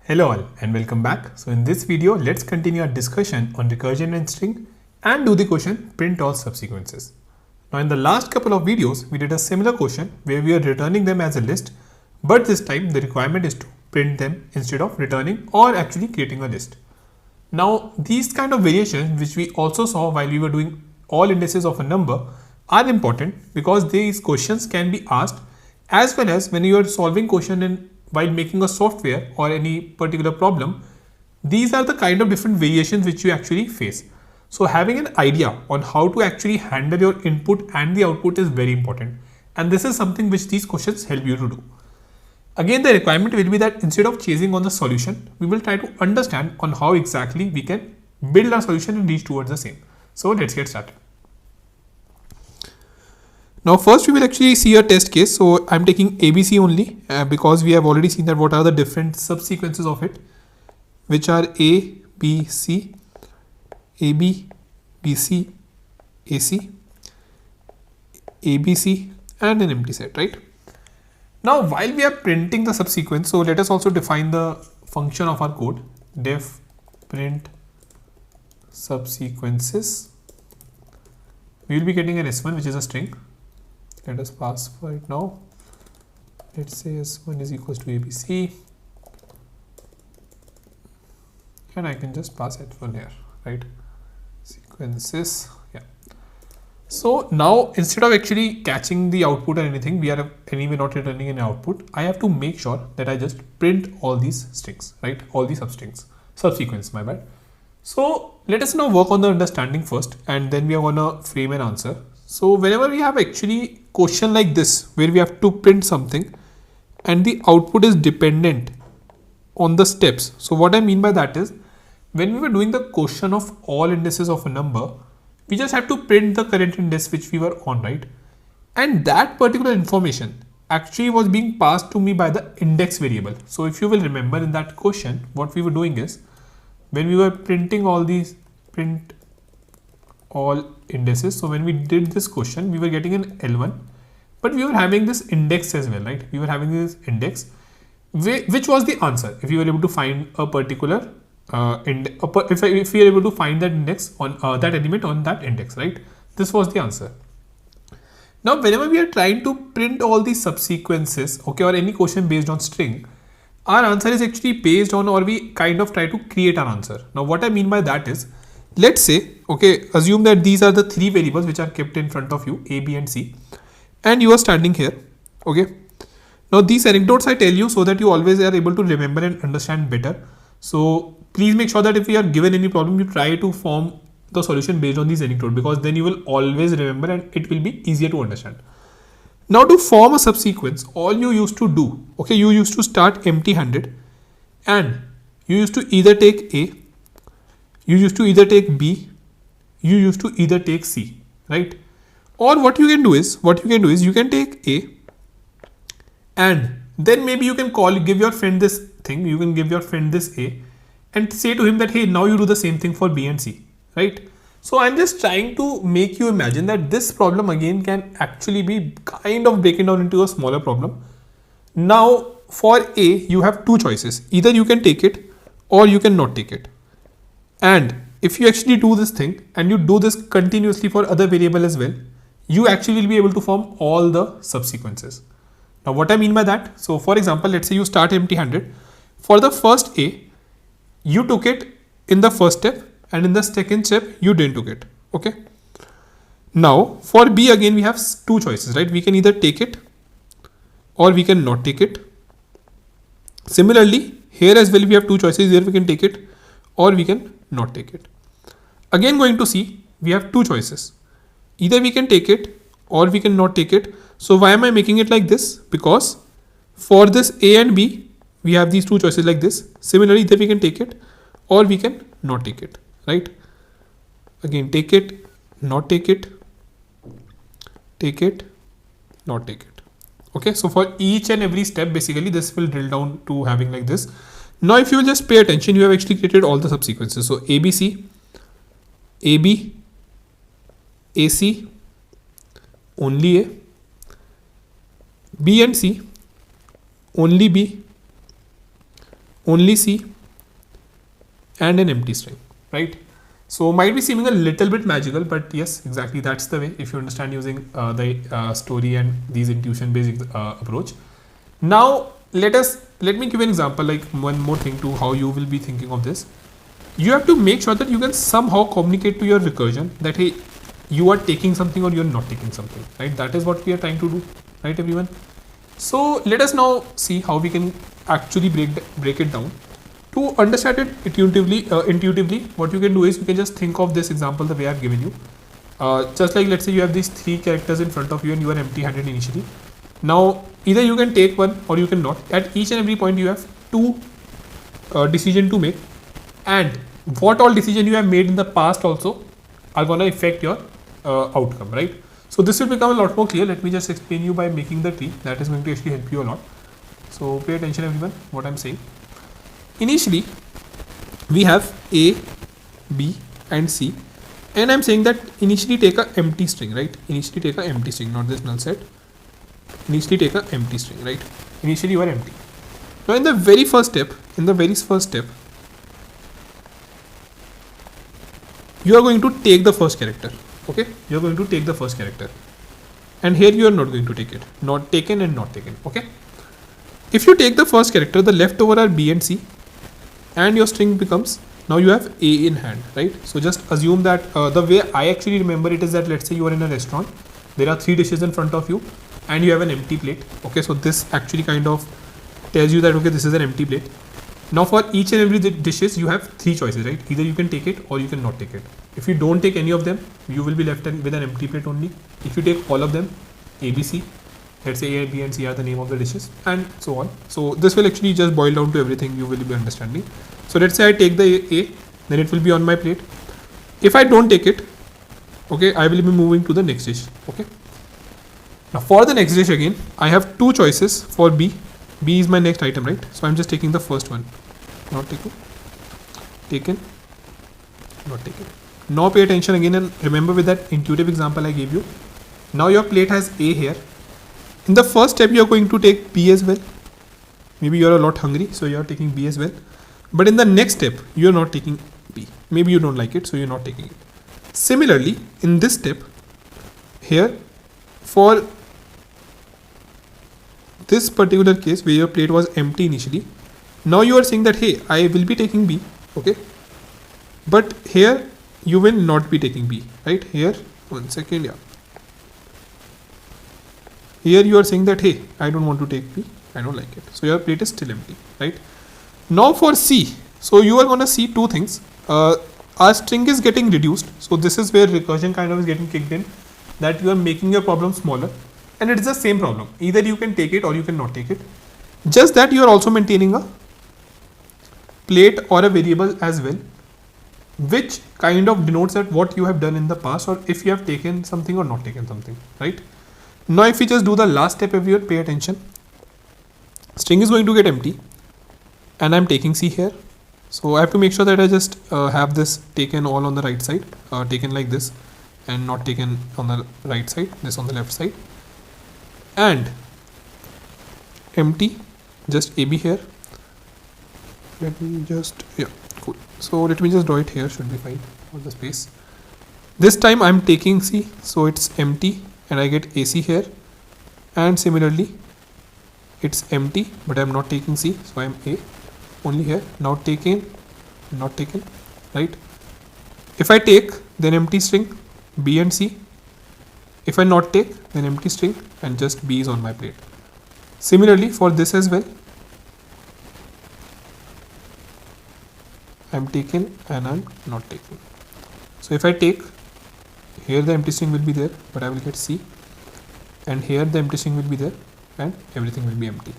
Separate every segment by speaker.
Speaker 1: Hello all and welcome back. So in this video, let's continue our discussion on recursion and string and do the question print all subsequences. Now in the last couple of videos, we did a similar question where we are returning them as a list, but this time the requirement is to print them instead of returning or actually creating a list. Now these kind of variations which we also saw while we were doing all indices of a number are important because these questions can be asked as well as when you are solving question in while making a software or any particular problem. These are the kind of different variations which you actually face. So having an idea on how to actually handle your input and the output is very important, and this is something which these questions help you to do. Again, the requirement will be that instead of chasing on the solution, we will try to understand on how exactly we can build our solution and reach towards the same. So let's get started. Now first we will actually see a test case. So I'm taking ABC only because we have already seen that what are the different subsequences of it, which are A, B, C, AB, BC, AC, ABC and an empty set, right? Now while we are printing the subsequence, so let us also define the function of our code, def print subsequences. We will be getting an S1 which is a string. Let us pass for it now. Let's say S1 is equals to ABC and I can just pass H1 here, right? Sequences, yeah. So now instead of actually catching the output or anything, we are anyway not returning an output. I have to make sure that I just print all these strings, right? All these subsequence, my bad. So let us now work on the understanding first and then we are gonna frame an answer. So whenever we have actually question like this where we have to print something and the output is dependent on the steps. So what I mean by that is when we were doing the question of all indices of a number, we just have to print the current index which we were on, right? And that particular information actually was being passed to me by the index variable. So if you will remember in that question, what we were doing is when we were printing all these print all indices. So when we did this question, we were getting an L1, but we were having this index as well, right? We were having this index, which was the answer. If you were able to find a particular if we are able to find that index on that element on that index, right? This was the answer. Now, whenever we are trying to print all these subsequences, okay, or any question based on string, our answer is actually based on, or we kind of try to create an answer. Now, what I mean by that is, let's say, okay, assume that these are the three variables which are kept in front of you, A, B and C, and you are standing here, okay. Now these anecdotes I tell you so that you always are able to remember and understand better. So please make sure that if you are given any problem, you try to form the solution based on these anecdotes, because then you will always remember and it will be easier to understand. Now to form a subsequence, all you used to do, okay, you used to start empty-handed and you used to either take A, you used to either take B, you used to either take C, right? Or what you can do is you can take A and then maybe you can give your friend this thing, you can give your friend this A and say to him that, hey, now you do the same thing for B and C, right? So I'm just trying to make you imagine that this problem again can actually be kind of breaking down into a smaller problem. Now for A, you have two choices. Either you can take it or you can not take it. And if you actually do this thing and you do this continuously for other variable as well, you actually will be able to form all the subsequences. Now what I mean by that, so for example, let's say you start empty-handed. For the first A, you took it in the first step and in the second step, you didn't took it, okay? Now for B again, we have two choices, right? We can either take it or we can not take it. Similarly, here as well, we have two choices. Either we can take it or we can not take it. Again, going to C, we have two choices. Either we can take it or we can not take it. So why am I making it like this? Because for this A and B, we have these two choices like this. Similarly, either we can take it or we can not take it, right? Again, take it, not take it, take it, not take it. Okay, so for each and every step, basically this will drill down to having like this. Now, if you will just pay attention, you have actually created all the subsequences. So ABC, AB, AC, only A, B and C, only B, only C, and an empty string, right? So might be seeming a little bit magical, but yes, exactly that's the way if you understand using the story and these intuition based approach. Now let me give an example, like one more thing to how you will be thinking of this. You have to make sure that you can somehow communicate to your recursion that hey, you are taking something or you're not taking something, right? That is what we are trying to do, right, everyone? So let us now see how we can actually break it down. To understand it intuitively, what you can do is you can just think of this example the way I've given you. Just like let's say you have these three characters in front of you and you are empty-handed initially. Now either you can take one or you can not. At each and every point you have two decision to make, and what all decision you have made in the past also are gonna affect your outcome, right? So this will become a lot more clear. Let me just explain you by making the tree. That is going to actually help you a lot. So pay attention everyone, what I'm saying. Initially, we have A, B and C, and I'm saying that initially take a empty string, right? Initially take a empty string, not this null set. Initially take a empty string, right? Initially you are empty. Now in the very first step, you are going to take the first character, okay? You are going to take the first character, and here you are not going to take it, not taken and not taken, okay? If you take the first character, the leftover are B and C, and your string becomes, now you have A in hand, right? So just assume that the way I actually remember it is that let's say you are in a restaurant, there are 3 dishes in front of you and you have an empty plate, okay? So this actually kind of tells you that okay, this is an empty plate. Now for each and every dishes you have 3 choices, right? Either you can take it or you can not take it. If you don't take any of them, you will be left with an empty plate only. If you take all of them, A, B, C, let's say A, B and C are the name of the dishes and so on. So this will actually just boil down to everything you will be understanding. So let's say I take the A, then it will be on my plate. If I don't take it, okay, I will be moving to the next dish, okay. Now for the next dish again, I have 2 choices for B. B is my next item, right? So I'm just taking the first one. Not taken, taken, not taken. Now pay attention again and remember with that intuitive example I gave you. Now your plate has A here. In the first step, you are going to take B as well. Maybe you are a lot hungry, so you are taking B as well. But in the next step, you are not taking B. Maybe you don't like it, so you are not taking it. Similarly, in this step, here, for this particular case where your plate was empty initially, now you are saying that hey, I will be taking B, okay? But here, you will not be taking B, right? Here, one second, yeah. Here you are saying that hey, I don't want to take B, I don't like it. So your plate is still empty, right? Now for C, so you are gonna see 2 things. Our string is getting reduced. So this is where recursion kind of is getting kicked in, that you are making your problem smaller, and it's the same problem. Either you can take it or you can not take it. Just that you are also maintaining a plate or a variable as well, which kind of denotes that what you have done in the past or if you have taken something or not taken something, right? Now if we just do the last step, everyone pay attention. String is going to get empty and I'm taking C here. So I have to make sure that I just have this taken all on the right side, taken like this, and not taken on the right side, this on the left side, and empty, just AB here. Let me just, yeah, cool. So let me just draw it here, should be fine for the space. This time I'm taking C, so it's empty and I get AC here, and similarly it's empty but I'm not taking C, so I'm A only here. Now taken, not taken, right? If I take, then empty string B and C. If I not take, then empty string and just B is on my plate. Similarly for this as well, I'm taken and I'm not taken. So if I take, here the empty string will be there but I will get C, and here the empty string will be there and everything will be empty.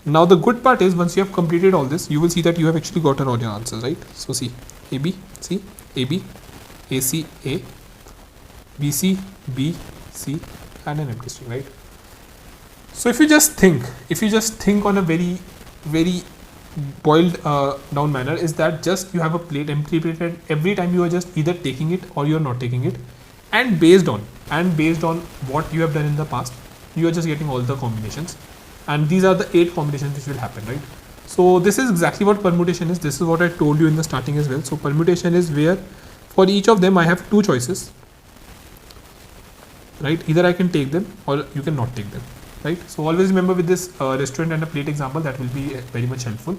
Speaker 1: Now the good part is once you have completed all this, you will see that you have actually gotten all your answers, right? So see, AB, C, AB, AC, A, BC, B, C, and an empty string, right? So if you just think on a very boiled down manner, is that just you have a plate, empty plate, and every time you are just either taking it or you are not taking it, and based on what you have done in the past, you are just getting all the combinations, and these are the 8 combinations which will happen, right? So this is exactly what permutation is. This is what I told you in the starting as well. So permutation is where for each of them I have two choices, right? Either I can take them or you can not take them, right? So always remember with this restaurant and a plate example, that will be very much helpful.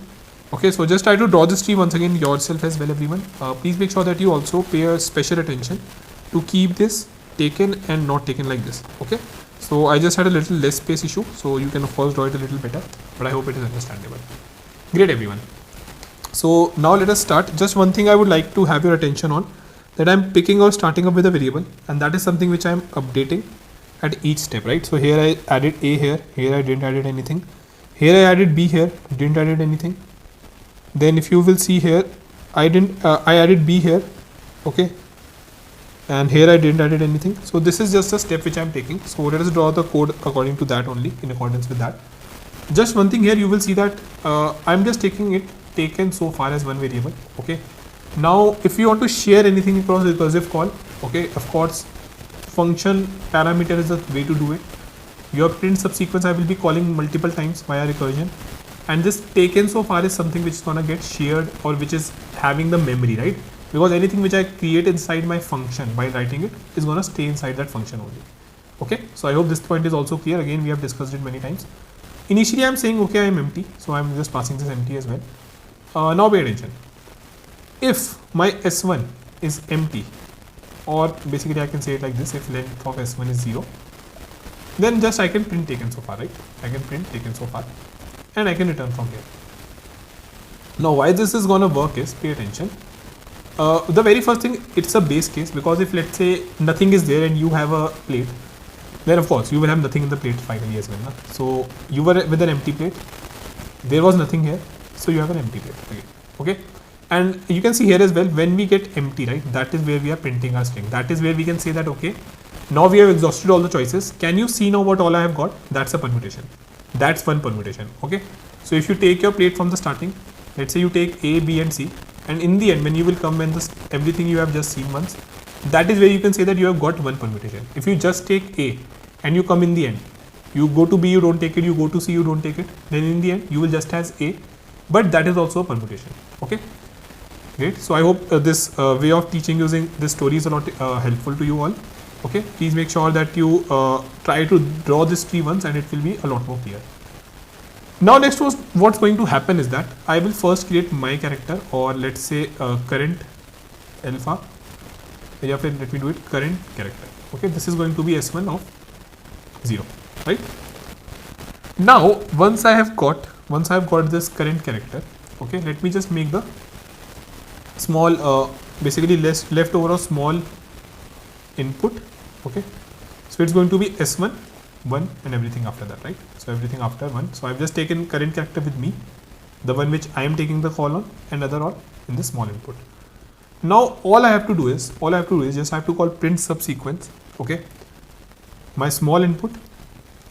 Speaker 1: Okay, so just try to draw this tree once again yourself as well, everyone. Please make sure that you also pay a special attention to keep this taken and not taken like this. Okay, so I just had a little less space issue, so you can of course draw it a little better, but I hope it is understandable. Great, everyone. So now let us start. Just one thing I would like to have your attention on, that I'm picking or starting up with a variable, and that is something which I'm updating at each step, right? So here I added a here I didn't added anything, here I added b, here didn't added anything. Then if you will see here, I added b here, okay, and here I didn't added anything. So this is just a step which I'm taking. So let us draw the code according to that only, in accordance with that. Just one thing here, you will see that I'm just taking it taken so far as one variable. Okay, now if you want to share anything across recursive call, okay, of course function parameter is the way to do it. Your print subsequence I will be calling multiple times via recursion, and this taken so far is something which is gonna get shared or which is having the memory, right? Because anything which I create inside my function by writing it is gonna stay inside that function only. Okay, so I hope this point is also clear. Again, we have discussed it many times. Initially I'm saying okay, I am empty, so I'm just passing this empty as well. Now pay attention. If my S1 is empty, or basically I can say it like this, if length of S1 is 0, then just I can print taken so far, right? I can print taken so far, and I can return from here. Now why this is gonna work is, pay attention. The very first thing, it's a base case, because if let's say nothing is there and you have a plate, then of course you will have nothing in the plate finally as well. Na? So you were with an empty plate, there was nothing here, so you have an empty plate again. Okay, and you can see here as well, when we get empty, right, that is where we are printing our string. That is where we can say that okay, now we have exhausted all the choices. Can you see now what all I have got? That's a permutation. That's one permutation. Okay, so if you take your plate from the starting, let's say you take A, B and C, and in the end when you will come when this everything you have just seen once, that is where you can say that you have got one permutation. If you just take A and you come in the end, you go to B, you don't take it, you go to C, you don't take it, then in the end you will just has A, but that is also a permutation. Okay, great. So I hope this way of teaching using this story is a lot helpful to you all. Okay, please make sure that you try to draw this tree once and it will be a lot more clear. Now next what's going to happen is that I will first create my character, or let's say current alpha, let me do it current character. Okay, this is going to be S1 of 0, right? Now once I have got this current character, okay, let me just make the small basically leftover of small input. Okay, so it's going to be S1 1 and everything after that, right? So everything after 1. So I've just taken current character with me, the one which I am taking the call on, and other all in the small input. Now all I have to do is just I have to call print subsequence. Okay, my small input,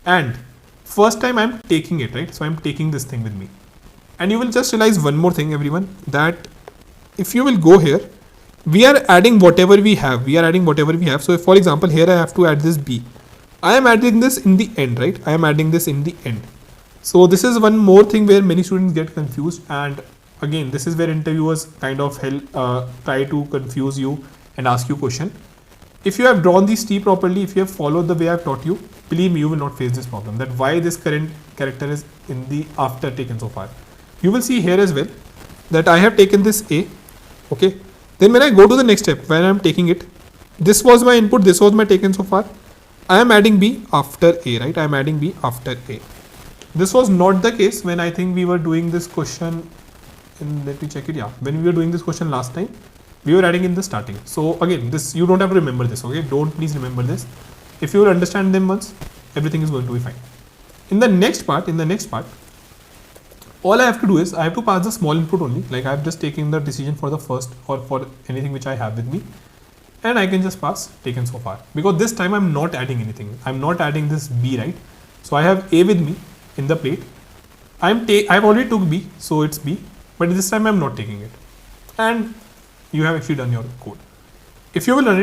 Speaker 1: and first time I'm taking it, right? So I'm taking this thing with me, and you will just realize one more thing, everyone, that if you will go here, we are adding whatever we have. So if, for example, here I have to add this B, I am adding this in the end, right? I am adding this in the end. So this is one more thing where many students get confused, and again this is where interviewers kind of try to confuse you and ask you question. If you have drawn this tree properly, if you have followed the way I have taught you, believe me, you will not face this problem, that why this current character is in the after taken so far. You will see here as well that I have taken this A. Okay, then when I go to the next step, when I am taking it, this was my input, this was my taken so far, I am adding B after A, right? I am adding B after A. This was not the case when I think we were doing this question in, let me check it, yeah, when we were doing this question last time, we were adding in the starting. So again, this you don't have to remember this, okay? Don't please remember this. If you will understand them once, everything is going to be fine. In the next part, all I have to do is I have to pass the small input only, like I have just taken the decision for the first or for anything which I have with me, and I can just pass taken so far, because this time I'm not adding anything. I'm not adding this B, right? So I have A with me in the plate. I've already took B, so it's B, but this time I'm not taking it, and you have actually done your code. If you will run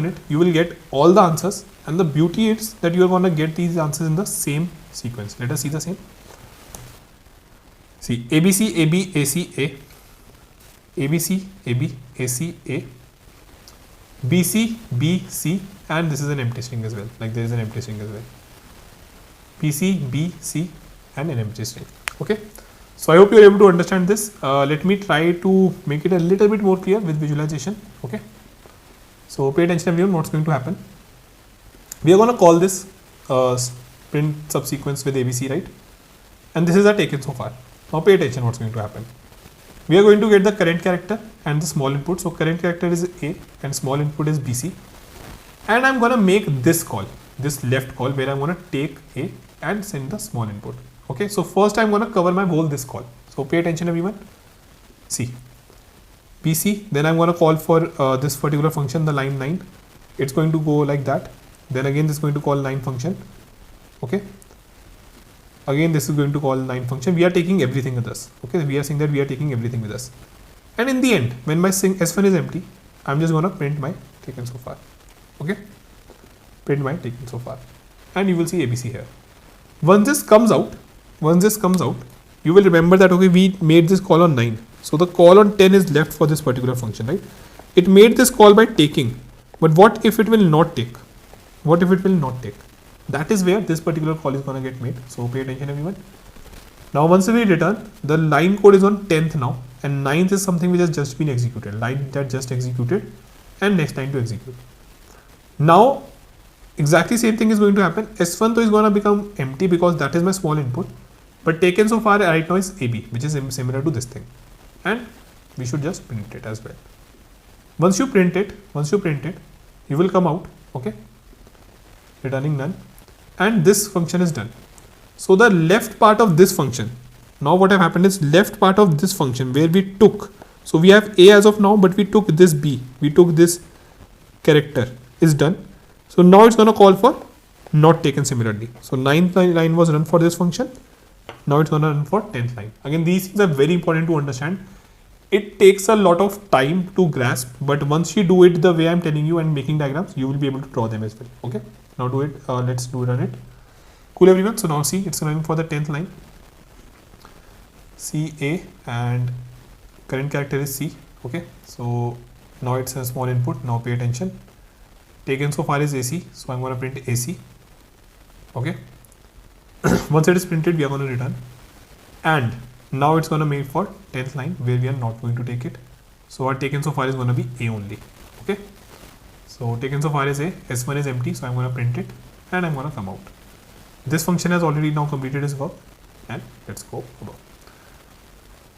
Speaker 1: it, you will get all the answers, and the beauty is that you are going to get these answers in the same sequence. Let us see the same. See, ABC, AB, AC, A, ABC, AB, AC, A, BC, B, C, and this is an empty string as well. Like there is an empty string as well. BC, B, C, and an empty string. Okay. So I hope you are able to understand this. Let me try to make it a little bit more clear with visualization. Okay. So pay attention everyone, what's going to happen. We are going to call this print subsequence with ABC, right? And this is our taken so far. Now pay attention what's going to happen. We are going to get the current character and the small input. So current character is A and small input is BC. And I'm going to make this call, this left call, where I'm going to take A and send the small input. Okay, so first I'm going to cover my whole this call. So pay attention everyone. See, BC, then I'm going to call for this particular function, the line 9. It's going to go like that. Then again this is going to call 9 function. Okay. Again this is going to call 9 function. We are taking everything with us. Okay, we are saying that we are taking everything with us. And in the end, when my S1 is empty, I'm just going to print my taken so far. Okay, print my taken so far. And you will see ABC here. Once this comes out, you will remember that, okay, we made this call on 9. So the call on 10 is left for this particular function, right? It made this call by taking. But what if it will not take? What if it will not take? That is where this particular call is going to get made. So pay attention everyone. Now once we return, the line code is on 10th now. And 9th is something which has just been executed. Line that just executed and next line to execute. Now exactly same thing is going to happen. S1 though is going to become empty because that is my small input. But taken so far right now is AB, which is similar to this thing. And we should just print it as well. Once you print it, you will come out, okay, returning none, and this function is done. So the left part of this function, now what have happened is left part of this function where we took, so we have A as of now, but we took this B, we took this character is done. So now it's going to call for not taken similarly. So 9th line was run for this function. Now it's going to run for 10th line. Again, these things are very important to understand. It takes a lot of time to grasp, but once you do it the way I'm telling you and making diagrams, you will be able to draw them as well. Okay, now do it. Let's run it. Cool everyone. So now see, it's running for the 10th line. C A and current character is C. Okay, so now it's a small input. Now pay attention. Taken so far is AC, so I'm going to print AC. Okay. Once it is printed, we are going to return. And now it's going to make for 10th line where we are not going to take it. So our taken so far is going to be A only. Okay. So taken so far is A, S1 is empty, so I'm going to print it and I'm going to come out. This function has already now completed its work and let's go above.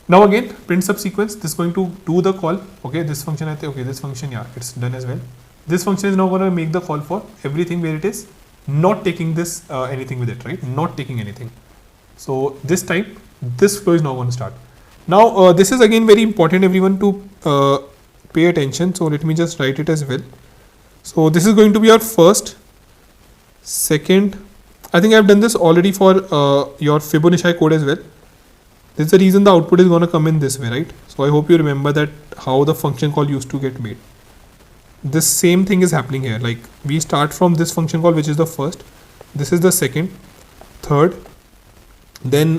Speaker 1: Now again, print subsequence, this is going to do the call. Okay, this function, this function, yeah, it's done as well. This function is now going to make the call for everything where it is not taking this anything with it, right? Not taking anything. So this time, this flow is now going to start. Now this is again very important everyone to pay attention. So let me just write it as well. So this is going to be our first, second. I think I've done this already for your Fibonacci code as well. This is the reason the output is going to come in this way, right? So I hope you remember that how the function call used to get made. This same thing is happening here. Like we start from this function call, which is the first. This is the second, third. Then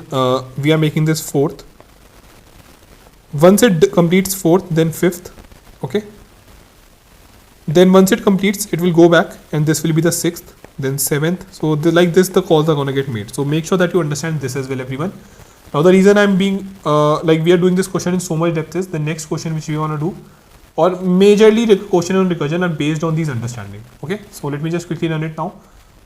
Speaker 1: we are making this fourth. Once it completes fourth, then fifth. Okay. Then once it completes, it will go back and this will be the sixth, then seventh. So like this, the calls are going to get made. So make sure that you understand this as well, everyone. Now the reason I'm being like we are doing this question in so much depth is the next question which we want to do, or majorly the question on recursion, are based on these understanding. Okay, so let me just quickly run it now.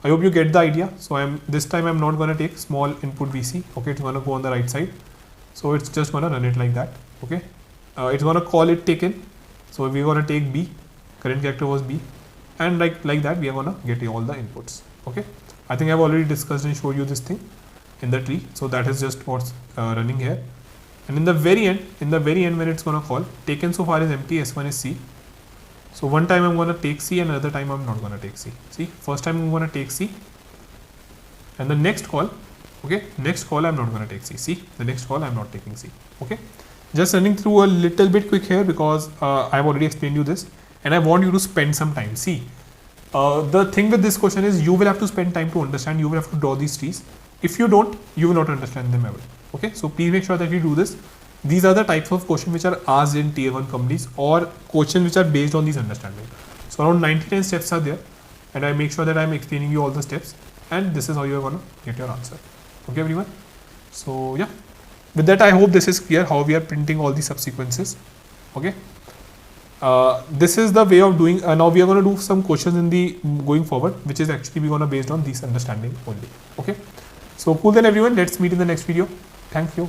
Speaker 1: I hope you get the idea. So this time I'm not going to take small input VC. Okay, it's going to go on the right side. So it's just going to run it like that. Okay, it's going to call it taken. So we're going to take B, current character was B, and like that we are going to get all the inputs. Okay, I think I've already discussed and showed you this thing in the tree. So that is just what's running here. And in the very end, when it's going to call, taken so far is empty, S1 is C. So one time I'm going to take C and another time I'm not going to take C. See, first time I'm going to take C and the next call, okay, next call I'm not going to take C. See, the next call I'm not taking C. Okay, just running through a little bit quick here because I've already explained you this and I want you to spend some time. See, the thing with this question is you will have to spend time to understand, you will have to draw these trees. If you don't, you will not understand them ever. Okay, so please make sure that you do this. These are the types of questions which are asked in tier 1 companies, or questions which are based on these understanding. So around 99 steps are there, and I make sure that I'm explaining you all the steps, and this is how you're gonna get your answer. Okay, everyone. So yeah, with that I hope this is clear how we are printing all the subsequences. Okay. This is the way of doing. Now we are going to do some questions in the going forward, which is actually we're going to based on this understanding only. Okay. So cool then everyone. Let's meet in the next video. Thank you.